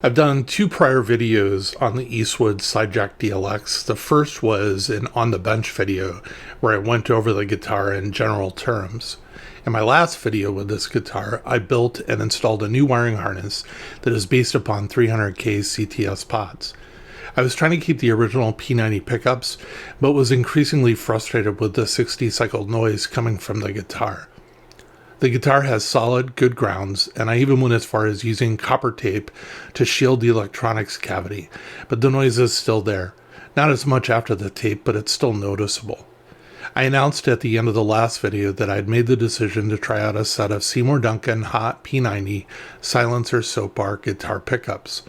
I've done two prior videos on the Eastwood SideJack DLX. The first was an on the bench video where I went over the guitar in general terms. In my last video with this guitar, I built and installed a new wiring harness that is based upon 300K CTS pots. I was trying to keep the original P90 pickups, but was increasingly frustrated with the 60 cycle noise coming from the guitar. The guitar has solid, good grounds, and I even went as far as using copper tape to shield the electronics cavity, but the noise is still there. Not as much after the tape, but it's still noticeable. I announced at the end of the last video that I'd made the decision to try out a set of Seymour Duncan hot P90 Silencer Soapbar guitar pickups.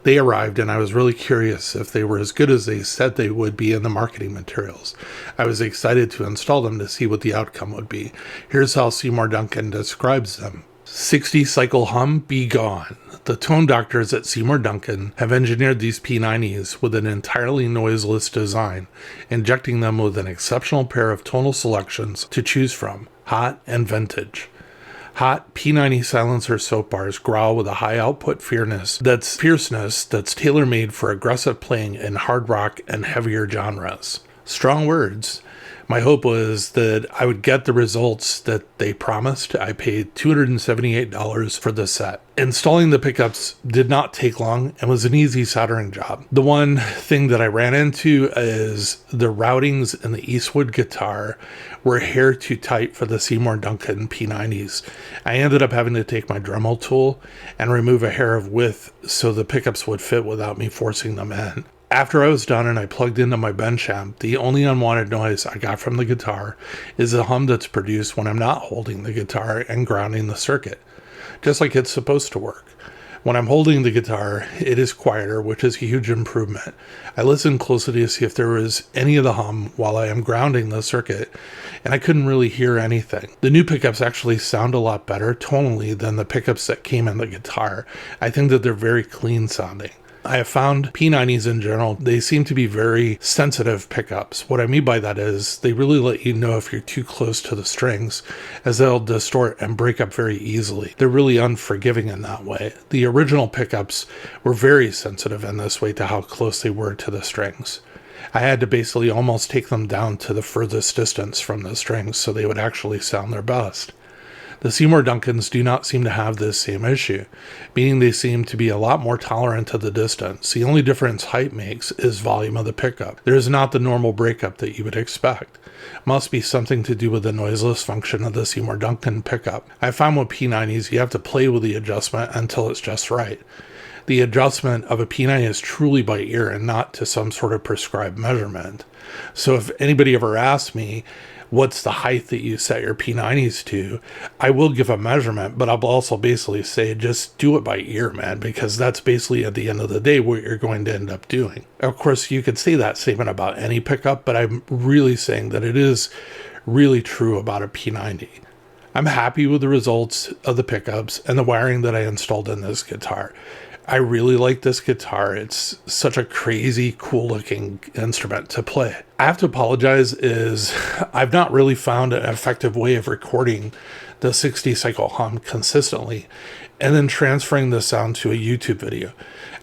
They arrived and I was really curious if they were as good as they said they would be in the marketing materials. I was excited to install them to see what the outcome would be. Here's how Seymour Duncan describes them. 60 cycle hum, be gone. The tone doctors at Seymour Duncan have engineered these P90s with an entirely noiseless design, injecting them with an exceptional pair of tonal selections to choose from, hot and vintage. Hot P90 Silencer Soapbars growl with a high output fierceness that's tailor-made for aggressive playing in hard rock and heavier genres. Strong words. My hope was that I would get the results that they promised. I paid $278 for the set. Installing the pickups did not take long and was an easy soldering job. The one thing that I ran into is the routings in the Eastwood guitar were a hair too tight for the Seymour Duncan P90s. I ended up having to take my Dremel tool and remove a hair of width so the pickups would fit without me forcing them in. After I was done and I plugged into my bench amp, the only unwanted noise I got from the guitar is the hum that's produced when I'm not holding the guitar and grounding the circuit, just like it's supposed to work. When I'm holding the guitar, it is quieter, which is a huge improvement. I listened closely to see if there was any of the hum while I am grounding the circuit, and I couldn't really hear anything. The new pickups actually sound a lot better tonally than the pickups that came in the guitar. I think that they're very clean sounding. I have found P90s in general, they seem to be very sensitive pickups. What I mean by that is they really let you know if you're too close to the strings, as they'll distort and break up very easily. They're really unforgiving in that way. The original pickups were very sensitive in this way to how close they were to the strings. I had to basically almost take them down to the furthest distance from the strings so they would actually sound their best. The Seymour Duncans do not seem to have this same issue, meaning they seem to be a lot more tolerant to the distance. The only difference height makes is volume of the pickup. There is not the normal breakup that you would expect. Must be something to do with the noiseless function of the Seymour Duncan pickup. I found with P90s you have to play with the adjustment until it's just right. The adjustment of a P90 is truly by ear and not to some sort of prescribed measurement. So if anybody ever asks me, what's the height that you set your P90s to, I will give a measurement, but I'll also basically say just do it by ear, man, because that's basically at the end of the day what you're going to end up doing. Of course, you could say that statement about any pickup, but I'm really saying that it is really true about a P90. I'm happy with the results of the pickups and the wiring that I installed in this guitar. I really like this guitar. It's such a crazy, cool looking instrument to play. I have to apologize is I've not really found an effective way of recording the 60 cycle hum consistently and then transferring the sound to a YouTube video.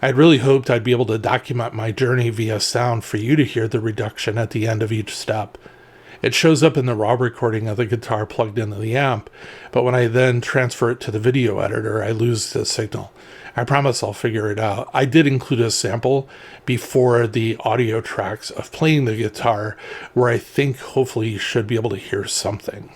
I'd really hoped I'd be able to document my journey via sound for you to hear the reduction at the end of each step. It shows up in the raw recording of the guitar plugged into the amp, but when I then transfer it to the video editor, I lose the signal. I promise I'll figure it out. I did include a sample before the audio tracks of playing the guitar where I think hopefully you should be able to hear something.